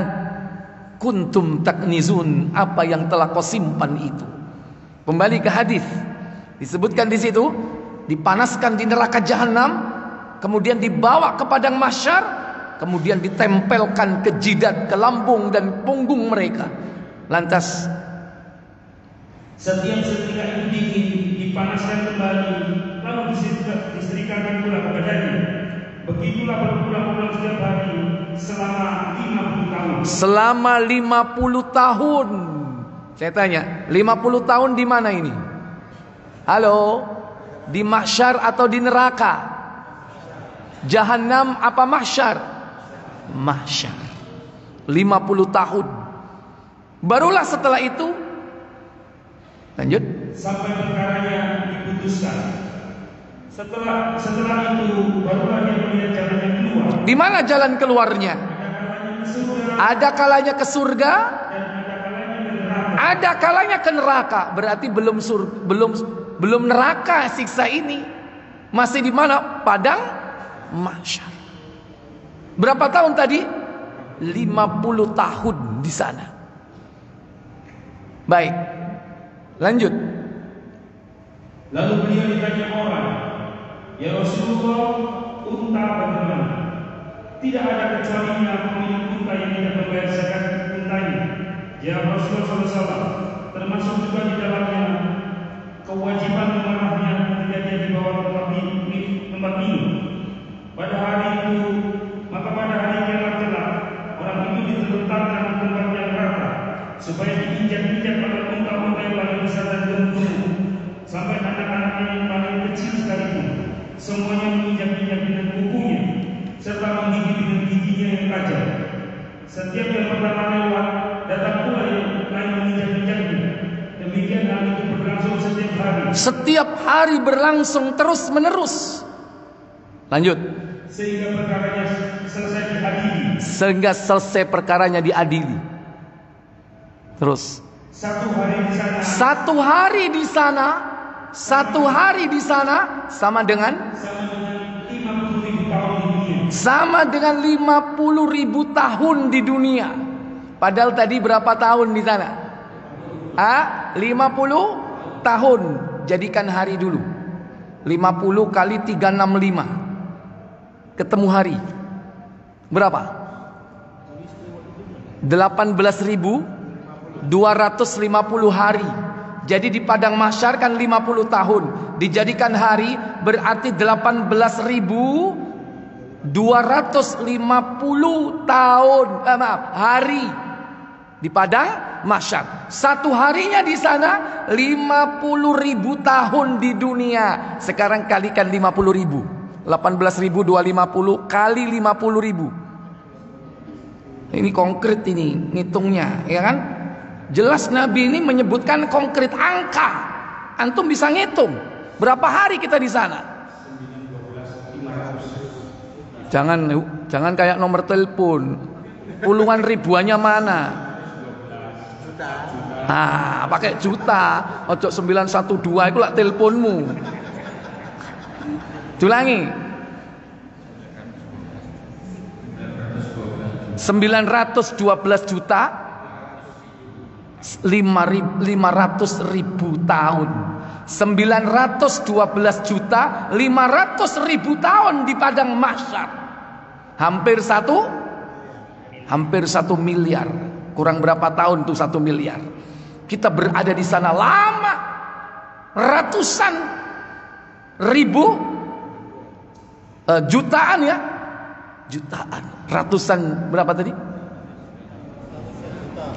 kuntum taknizun, apa yang telah kau simpan itu. Kembali ke hadis. Disebutkan di situ, dipanaskan di neraka jahanam, kemudian dibawa ke padang mahsyar, kemudian ditempelkan ke jidat, ke lambung dan punggung mereka. Lantas setiap setrika itu dingin dipanaskan kembali, lalu disetrikakan pula kepadanya. Begitulah berulang-ulang setiap hari selama 50 tahun. Selama 50 tahun. Saya tanya, 50 tahun di mana ini? Halo? Di mahsyar atau di neraka? Jahannam apa mahsyar? Mahsyar. 50 tahun. Barulah setelah itu, lanjut, sampai perkaranya diputuskan. Setelah itu barulah dia melihat jalan yang keluar. Di mana jalan keluarnya? Ada kalanya ke surga, ada kalanya ke neraka. Berarti belum neraka siksa ini. Masih di mana? Padang mahsyar. Berapa tahun tadi? 50 tahun di sana. Baik. Lanjut. Lalu beliau ditanya orang, ya Rasulullah, unta bagaimana? Tidak ada kecualinya pemilik unta yang tidak membayar zakat untanya. Ya Rasulullah SAW, termasuk juga di dalamnya kewajiban memerahnya ketika dia dibawa tempat minum. Pada hari itu, maka pada hari kiamat kelak, orang itu diterletakkan di tempat yang rata, supaya diinjak-injak oleh unta-unta yang paling besar dan gemuk, sampai anak-anaknya yang paling kecil sekalipun semuanya menginjak-injak dengan kukunya serta menggigit dengan giginya yang tajam. Setiap yang pertama lewat, datang pula yang lain menginjak-injaknya. Demikian hal itu berlangsung setiap hari. Setiap hari berlangsung terus menerus. Lanjut. Sehingga perkaranya selesai diadili. Sehingga selesai perkaranya diadili. Terus. Satu hari di sana. Satu hari di sana. Satu hari di sana sama dengan 50.000 tahun di dunia. Sama dengan 50.000 tahun di dunia. Padahal tadi berapa tahun di sana? 50 tahun. Jadikan hari dulu. 50 kali 365. Ketemu hari. Berapa? 18.250 hari. Jadi di padang mahsyar kan 50 tahun. Dijadikan hari berarti 18.250 250 tahun, hari di padang mahsyar. Satu harinya di sana 50.000 tahun di dunia. Sekarang kalikan 50.000. 18.250 kali 50.000. Ini konkret ini ngitungnya, ya kan? Jelas Nabi ini menyebutkan konkret angka. Antum bisa ngitung berapa hari kita di sana. Jangan kayak nomor telepon. Puluhan ribuannya mana? Pakai juta. Ojo 912 itu lah teleponmu. Ulangi. 912 juta 500.000 tahun. 912 juta 500.000 tahun di padang mahsyar. Hampir 1 miliar. Kurang berapa tahun tuh 1 miliar. Kita berada di sana lama. Ratusan ribu, jutaan ya. Jutaan. Ratusan berapa tadi?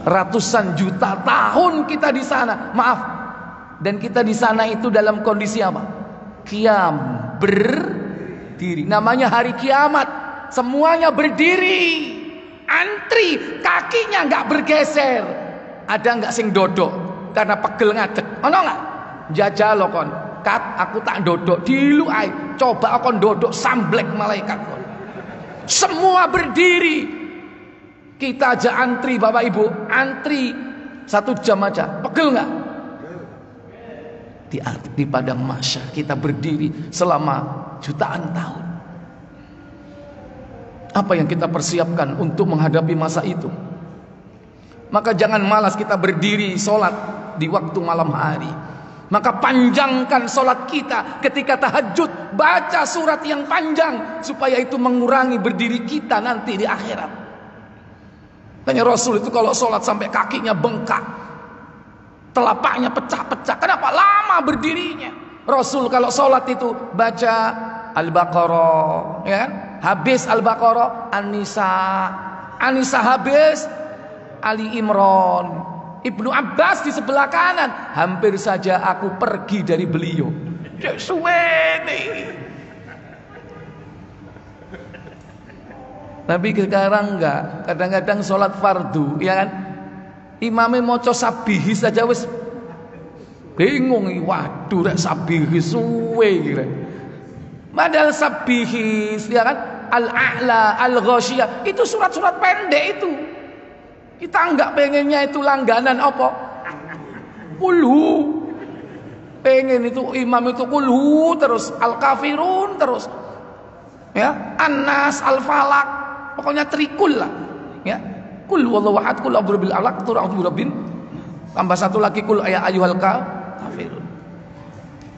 Ratusan juta tahun kita di sana. Maaf. Dan kita di sana itu dalam kondisi apa? Qiyam, berdiri. Namanya hari kiamat. Semuanya berdiri. Antri, kakinya nggak bergeser. Ada nggak sing dodok karena pegel ngadeg? Ono nggak? Jajal kon. Kat, aku tak dodok. Dilu ay. Coba kon dodok samblek malaikat kon. Semua berdiri. Kita aja antri Bapak Ibu. Antri 1 jam aja. Pegel nggak? Di padang mahsyar kita berdiri selama jutaan tahun. Apa yang kita persiapkan untuk menghadapi masa itu? Maka jangan malas kita berdiri sholat di waktu malam hari. Maka panjangkan sholat kita ketika tahajud. Baca surat yang panjang supaya itu mengurangi berdiri kita nanti di akhirat. Tanya Rasul itu kalau sholat sampai kakinya bengkak, telapaknya pecah-pecah. Kenapa? Lama berdirinya. Rasul kalau sholat itu baca Al-Baqarah, ya kan? Habis Al-Baqarah, An-Nisa habis Ali Imran. Ibnu Abbas di sebelah kanan. Hampir saja aku pergi dari beliau. Tapi sekarang enggak. Kadang-kadang sholat fardu, ya kan? Imamnya maca sabihis saja wis bingung. Waduh, rek sabihis suwe kira. Padahal sabihis, ya kan? Al-A'la, Al-Ghasyiyah, itu surat-surat pendek itu. Kita enggak pengennya itu langganan apa? Kulhu. Pengen itu imam itu kulhu terus, Al-Kafirun terus. Ya, An-Nas, Al-Falaq, pokoknya trikul lah. Ya. Kul huwallahu ahad, kul a'udzu birabbil falaq, kul a'udzu birabbin. Tambah satu lagi kul ya ayyuhal kafirun.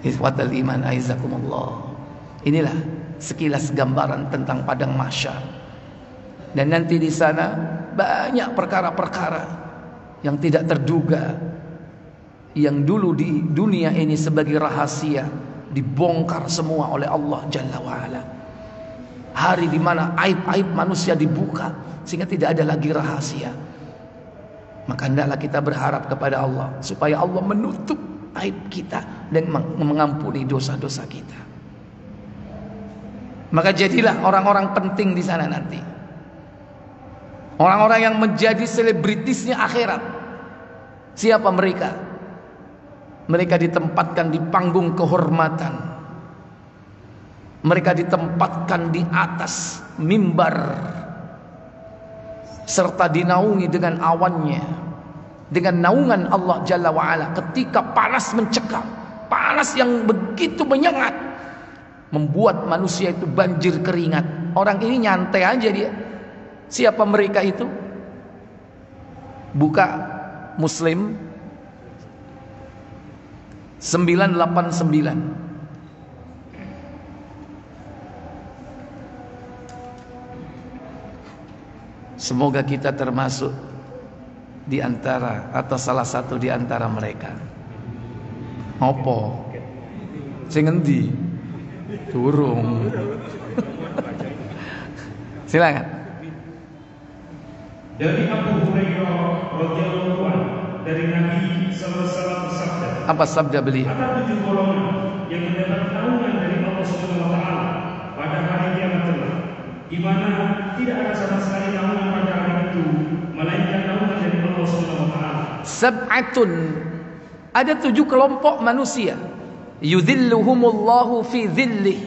Ikhwatal iman aizakumullah. Inilah sekilas gambaran tentang padang mahsyar. Dan nanti di sana banyak perkara-perkara yang tidak terduga, yang dulu di dunia ini sebagai rahasia dibongkar semua oleh Allah Jalla wa'ala. Hari di mana aib-aib manusia dibuka sehingga tidak ada lagi rahasia. Maka hendaklah kita berharap kepada Allah supaya Allah menutup aib kita dan mengampuni dosa-dosa kita. Maka jadilah orang-orang penting di sana nanti. Orang-orang yang menjadi selebritisnya akhirat. Siapa mereka? Mereka ditempatkan di panggung kehormatan. Mereka ditempatkan di atas mimbar serta dinaungi dengan awannya, dengan naungan Allah Jalla wa'ala ketika panas mencekam, panas yang begitu menyengat, membuat manusia itu banjir keringat. Orang ini nyantai aja dia. Siapa mereka itu? Buka Muslim 989. Semoga kita termasuk di antara atau salah satu di antara mereka. Opo? Sing endi? Durung. Silakan. Dari Abu Hurairah radhiyallahu anhu, dari Nabi sallallahu alaihi wasallam bersabda. Apa sabda beliau? Ada 7 golongan yang mendapat naungan dari Allah Subhanahu wa taala pada hari kiamat kelak, di mana tidak ada sama sekali naungan pada hari itu melainkan naungan dari Allah Subhanahu wa taala. Sab'atun, ada 7 kelompok manusia, yudhilluhumullahu fi dhillih,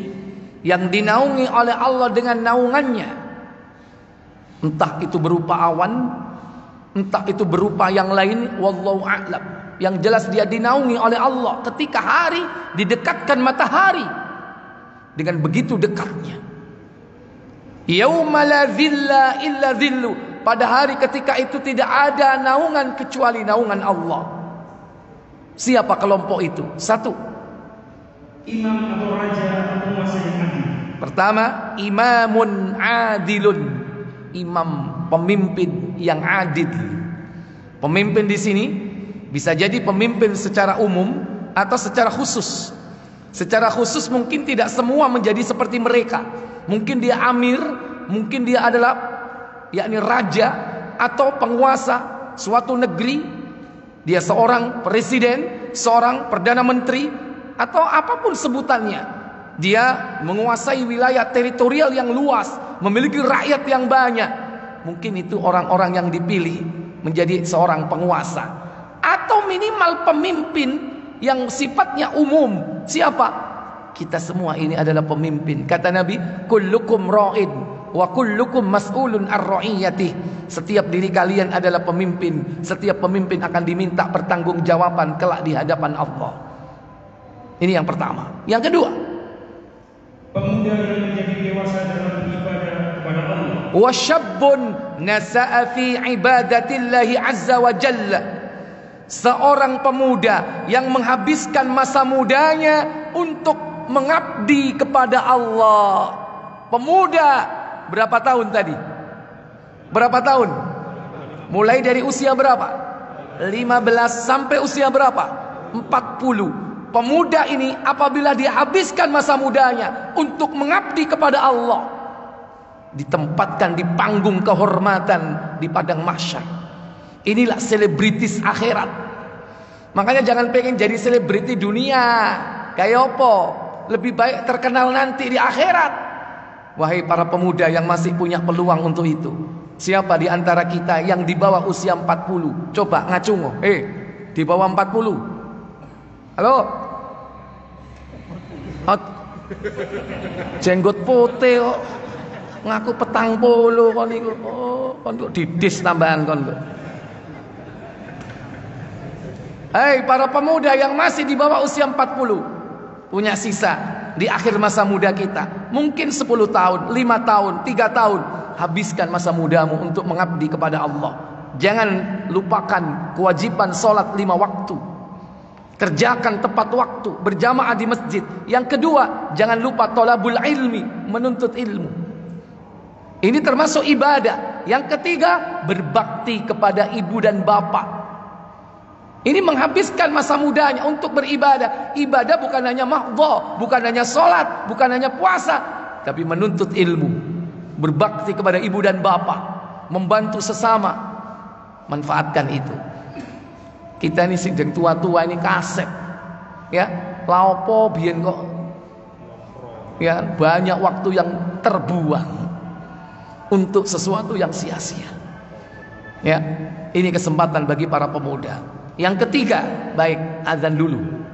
yang dinaungi oleh Allah dengan naungannya. Entah itu berupa awan, entah itu berupa yang lain, wallahu a'lam. Yang jelas dia dinaungi oleh Allah ketika hari didekatkan matahari dengan begitu dekatnya. Yauma la dhilla illa dhillu, pada hari ketika itu tidak ada naungan kecuali naungan Allah. Siapa kelompok itu? 1, imam atau raja atau penguasa yang adil. Pertama, imamun adilun, imam, pemimpin yang adil. Pemimpin di sini bisa jadi pemimpin secara umum atau secara khusus. Secara khusus mungkin tidak semua menjadi seperti mereka. Mungkin dia amir, mungkin dia adalah yakni raja atau penguasa suatu negeri. Dia seorang presiden, seorang perdana menteri, atau apapun sebutannya. Dia menguasai wilayah teritorial yang luas, memiliki rakyat yang banyak. Mungkin itu orang-orang yang dipilih menjadi seorang penguasa. Atau minimal pemimpin yang sifatnya umum. Siapa? Kita semua ini adalah pemimpin. Kata Nabi, kullukum ra'in wa kullukum mas'ulun ar-ra'iyatih. Setiap diri kalian adalah pemimpin. Setiap pemimpin akan diminta pertanggungjawaban kelak di hadapan Allah. Ini yang pertama. Yang kedua, pemuda yang menjadi dewasa dalam beribadah kepada Allah. Wa syabbun nasa'a fi ibadatillahi azza wa jalla. Seorang pemuda yang menghabiskan masa mudanya untuk mengabdi kepada Allah. Pemuda berapa tahun tadi? Berapa tahun? Mulai dari usia berapa? 15 sampai usia berapa? 40. Pemuda ini apabila dia habiskan masa mudanya untuk mengabdi kepada Allah, ditempatkan di panggung kehormatan di padang mahsyar. Inilah selebritis akhirat. Makanya jangan pengen jadi selebriti dunia. Kayak apa? Lebih baik terkenal nanti di akhirat. Wahai para pemuda yang masih punya peluang untuk itu. Siapa di antara kita yang di bawah usia 40? Coba ngacungo. Di bawah 40. Halo? Jenggot putih kok. Ngaku petang polo kon niku. Oh, kon kok didis tambahan kon kok. Hei para pemuda yang masih di bawah usia 40, punya sisa di akhir masa muda kita, mungkin 10 tahun, 5 tahun, 3 tahun, habiskan masa mudamu untuk mengabdi kepada Allah. Jangan lupakan kewajiban sholat 5 waktu. Kerjakan tepat waktu, berjamaah di masjid. Yang kedua, jangan lupa thalabul ilmi, menuntut ilmu. Ini termasuk ibadah. Yang ketiga, berbakti kepada ibu dan bapak. Ini menghabiskan masa mudanya untuk beribadah. Ibadah bukan hanya mahdhah, bukan hanya sholat, bukan hanya puasa, tapi menuntut ilmu, berbakti kepada ibu dan bapak, membantu sesama. Manfaatkan itu. Kita ini sedang tua-tua ini kasep, ya, laopo biyen kok, ya, banyak waktu yang terbuang untuk sesuatu yang sia-sia. Ya, ini kesempatan bagi para pemuda. Yang ketiga, baik, azan dulu.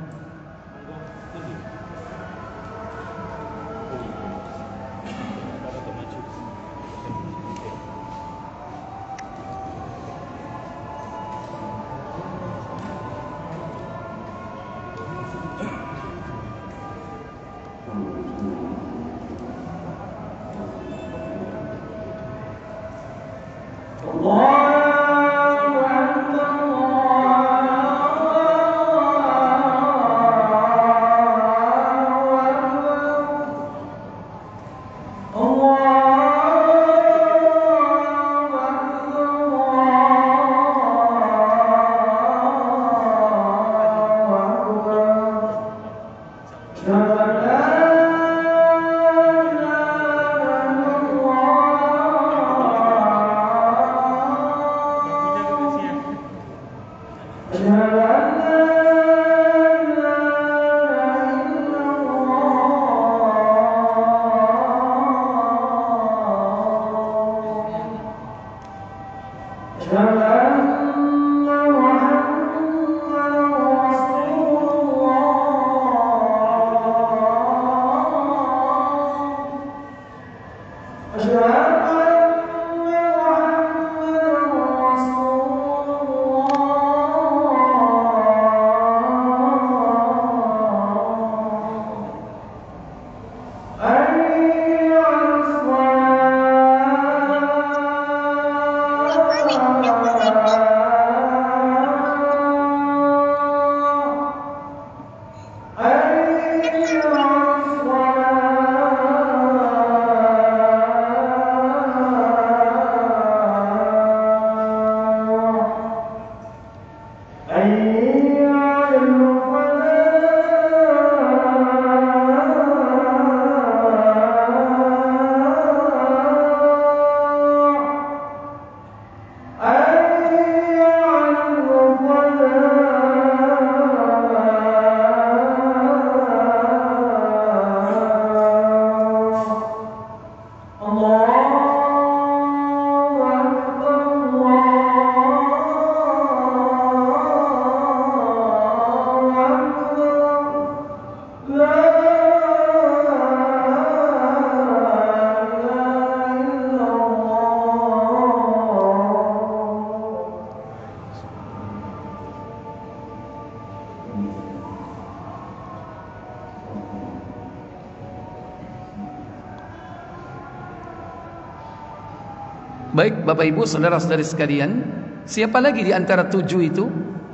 Baik Bapak Ibu saudara-saudari sekalian, siapa lagi di antara 7 itu?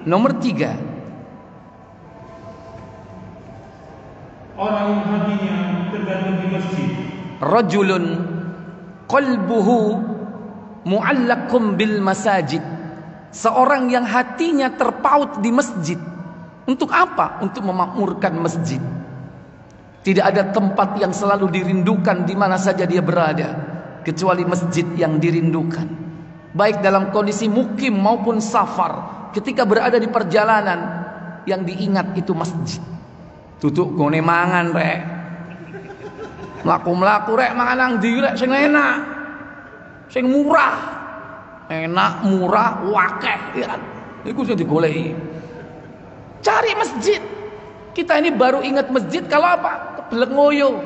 Nomor 3, orang yang hatinya tergantung di masjid. rajulun qalbuhu mu'allaqum bil masajid. Seorang yang hatinya terpaut di masjid. Untuk apa? Untuk memakmurkan masjid. Tidak ada tempat yang selalu dirindukan di mana saja dia berada kecuali masjid yang dirindukan. Baik dalam kondisi mukim maupun safar. Ketika berada di perjalanan, yang diingat itu masjid. Tutuk gone mangan rek. Mlaku-mlaku rek mangan nang ndi rek sing enak. Sing murah. Enak, murah, wakeh ya. Iku sing digoleki. Cari masjid. Kita ini baru ingat masjid kalau apa? Kebelet ngoyo.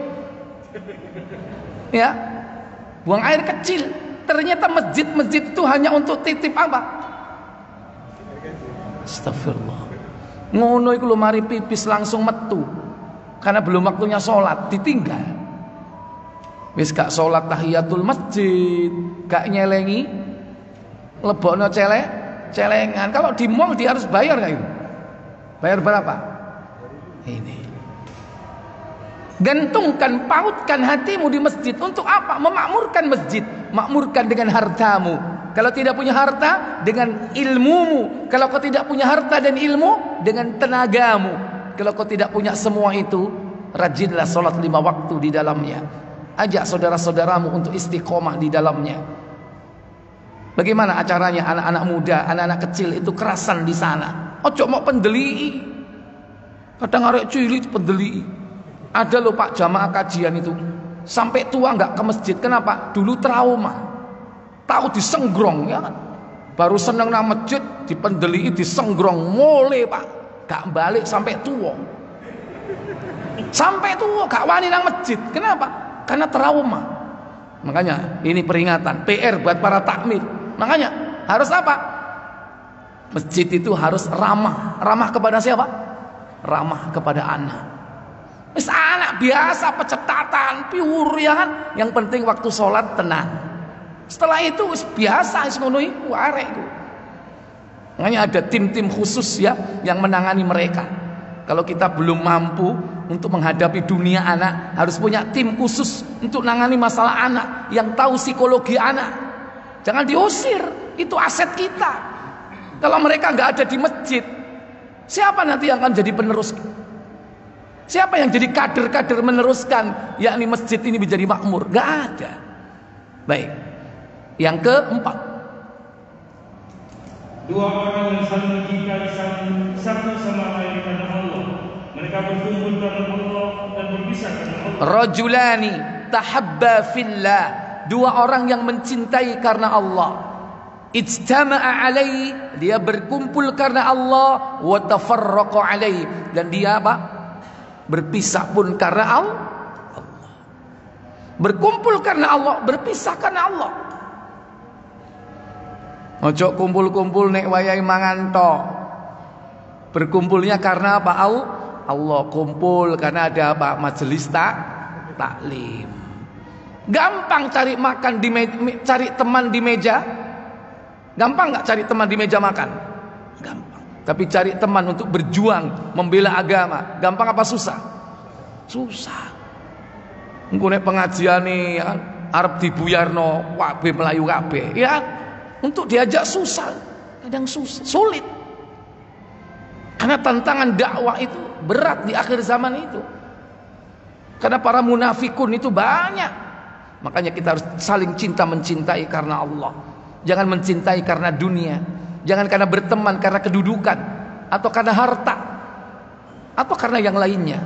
Ya. Buang air kecil. Ternyata masjid-masjid itu hanya untuk titip apa? Astagfirullah. Ngono iku lho mari pipis langsung metu. Karena belum waktunya sholat, ditinggal. Wis gak sholat tahiyatul masjid, gak nyelengi, lebokno celengan. Kalau di mall dia harus bayar gak itu? Bayar berapa? Ini. Gantungkan, pautkan hatimu di masjid. Untuk apa? Memakmurkan masjid. Makmurkan dengan hartamu. Kalau tidak punya harta, dengan ilmumu. Kalau kau tidak punya harta dan ilmu, dengan tenagamu. Kalau kau tidak punya semua itu, rajinlah sholat 5 waktu di dalamnya. Ajak saudara-saudaramu untuk istiqomah di dalamnya. Bagaimana acaranya anak-anak muda, anak-anak kecil itu kerasan di sana. Ojo mau pendeli. Kadang arek cilik pendeli. Ada loh Pak jamaah kajian itu sampai tua nggak ke masjid. Kenapa? Dulu trauma. Tahu disenggrong ya kan. Baru seneng nang masjid dipendeli disenggrong mulai Pak. Gak balik sampai tua. Sampai tua gak wani nang masjid. Kenapa? Karena trauma. Makanya ini peringatan PR buat para takmir. Makanya harus apa? Masjid itu harus ramah. Ramah kepada siapa? Ramah kepada anak. Wis anak biasa pecetatan, piur ya kan. Yang penting waktu sholat tenang. Setelah itu wis biasa wis ngono iku arek iku. Makanya ada tim-tim khusus ya yang menangani mereka. Kalau kita belum mampu untuk menghadapi dunia anak, harus punya tim khusus untuk menangani masalah anak yang tahu psikologi anak. Jangan diusir, itu aset kita. Kalau mereka nggak ada di masjid, siapa nanti yang akan jadi penerus? Siapa yang jadi kader-kader meneruskan yakni masjid ini menjadi makmur? Gak ada. Baik. Yang keempat, 2 orang yang saling mencintai satu sama lain karena Allah. Mereka berkumpul karena Allah dan berpisah karena Allah. Rajulani tahabba fillah. 2 orang yang mencintai karena Allah. Ijtama'a alaihi, dia berkumpul karena Allah, wa tafarraqa alaihi, dan dia apa? Berpisah pun karena Allah. Berkumpul karena Allah, berpisah karena Allah. Ojo kumpul-kumpul nek wayahe mangan tok. Berkumpulnya karena apa? Allah. Kumpul karena ada apa? Majelis taklim. Gampang cari makan di cari teman di meja. Gampang nggak cari teman di meja makan? Gampang. Tapi cari teman untuk berjuang membela agama, gampang apa susah? Susah. Engko nek pengajian nih ya, arep dibuyarno wabe melayu kabeh, ya. Untuk diajak susah, kadang susah, sulit. Karena tantangan dakwah itu berat di akhir zaman itu. Karena para munafikun itu banyak. Makanya kita harus saling cinta mencintai karena Allah. Jangan mencintai karena dunia. Jangan karena berteman, karena kedudukan, atau karena harta, atau karena yang lainnya.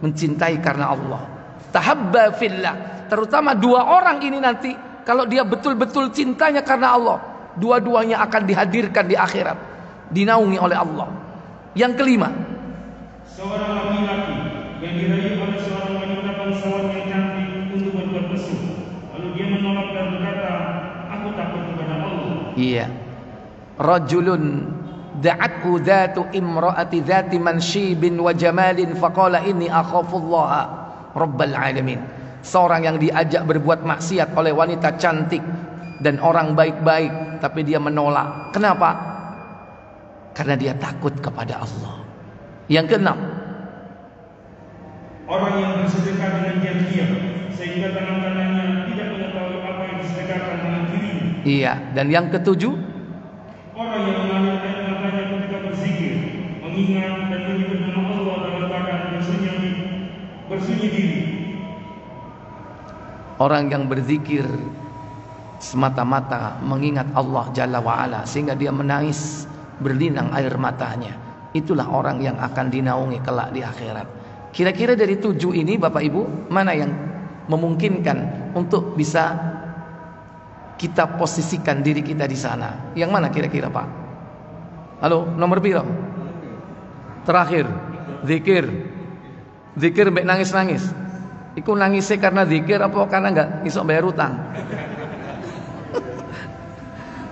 Mencintai karena Allah. Tahabba fillah. Terutama 2 orang ini nanti, kalau dia betul-betul cintanya karena Allah, 2-duanya akan dihadirkan di akhirat, dinaungi oleh Allah. Yang kelima, seorang laki-laki yang dirayu oleh seorang wanita bangsawan yang cantik untuk berbuat mesum, lalu dia menolak dan berkata, aku takut kepada Allah. Iya. Rajulun da'athu dhatu imra'ati dhati manshibin wa jamalin faqala inni akhafullaha rabbal alamin. Seorang yang diajak berbuat maksiat oleh wanita cantik dan orang baik-baik, tapi dia menolak. Kenapa? Karena dia takut kepada Allah. Yang keenam, orang yang bersedekah dengan diam-diam sehingga tangan kanannya tidak mengetahui apa yang disedekahkan dengan kirinya. Iya, dan yang ketujuh, orang yang mengalir air matanya ketika berzikir, mengingat dan menyebut nama Allah dalam keadaan bersunyi diri. Orang yang berzikir semata-mata mengingat Allah Jalla wa'ala sehingga dia menangis berlinang air matanya, itulah orang yang akan dinaungi kelak di akhirat. Kira-kira dari 7 ini Bapak Ibu, mana yang memungkinkan untuk bisa kita posisikan diri kita di sana? Yang mana kira-kira Pak? Halo, nomor piro? Terakhir, zikir. Zikir mbek nangis-nangis. Iku nangisnya karena zikir apa karena enggak iso bayar utang?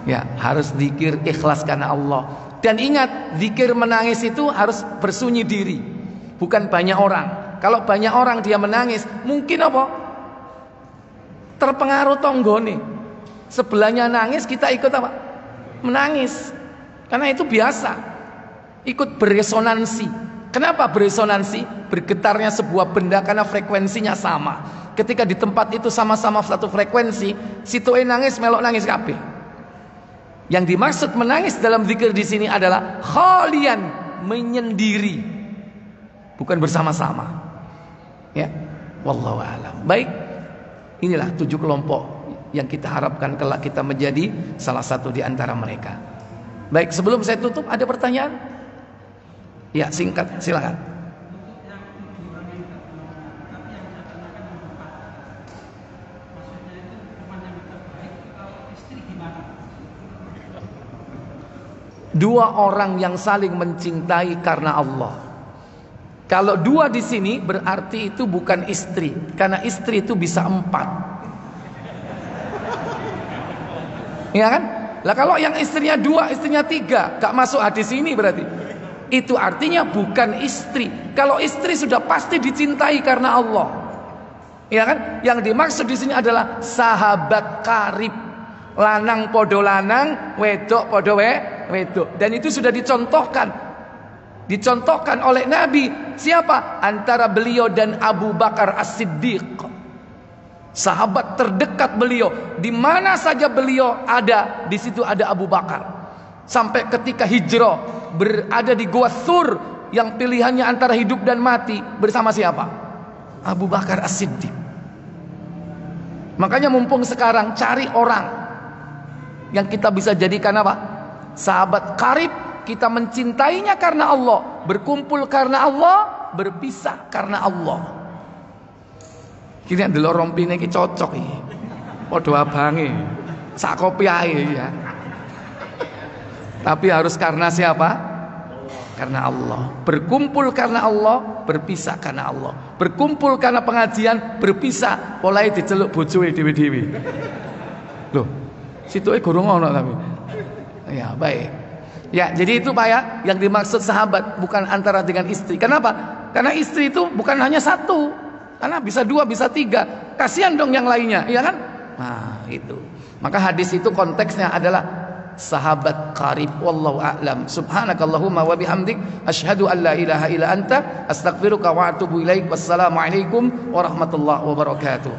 Ya, harus zikir ikhlas karena Allah. Dan ingat, zikir menangis itu harus bersunyi diri, bukan banyak orang. Kalau banyak orang dia menangis, mungkin apa? Terpengaruh tonggone. Sebelahnya nangis, kita ikut apa? Menangis. Karena itu biasa. Ikut beresonansi. Kenapa beresonansi? Bergetarnya sebuah benda karena frekuensinya sama. Ketika di tempat itu sama-sama satu frekuensi, situe nangis, melok nangis kabeh. Yang dimaksud menangis dalam zikir di sini adalah khalian, menyendiri, bukan bersama-sama. Ya, wallahu a'lam. Baik, inilah 7 kelompok yang kita harapkan kelak kita menjadi salah satu di antara mereka. Baik, sebelum saya tutup, ada pertanyaan? Ya, singkat, silakan. Dua orang yang saling mencintai karena Allah. Kalau 2 di sini berarti itu bukan istri, karena istri itu bisa 4. Ya kan? Lah kalau yang istrinya 2, istrinya 3, gak masuk hadis ini berarti. Itu artinya bukan istri. Kalau istri sudah pasti dicintai karena Allah. Ya kan? Yang dimaksud di sini adalah sahabat karib. Lanang podo lanang, wedok podo wedok. Dan itu sudah dicontohkan oleh Nabi. Siapa? Antara beliau dan Abu Bakar As-Siddiq, sahabat terdekat beliau. Di mana saja beliau ada, di situ ada Abu Bakar. Sampai ketika hijrah berada di Gua Tsur, yang pilihannya antara hidup dan mati, bersama siapa? Abu Bakar As-Siddiq. Makanya mumpung sekarang, cari orang yang kita bisa jadikan apa? Sahabat karib. Kita mencintainya karena Allah, berkumpul karena Allah, berpisah karena Allah. Kini delok rompine iki cocok iki. Padha abange. Sak kopi ae ya. Tapi harus karena siapa? Karena Allah. Berkumpul karena Allah, berpisah karena Allah. Berkumpul karena pengajian, berpisah polahe diceluk bojoe dhewe-dhewe. Loh, situe gurung ono tapi. Ya, baik. Ya, jadi itu Pak ya, yang dimaksud sahabat bukan antara dengan istri. Kenapa? Karena istri itu bukan hanya 1. Karena bisa 2, bisa 3. Kasihan dong yang lainnya, iya kan? Nah, itu. Maka hadis itu konteksnya adalah sahabat karib. Wallahu a'lam. Subhanakallahumma wa bihamdik asyhadu an la ilaha illa anta astaghfiruka wa atubu ilaik. Wassalamualaikum warahmatullahi wabarakatuh.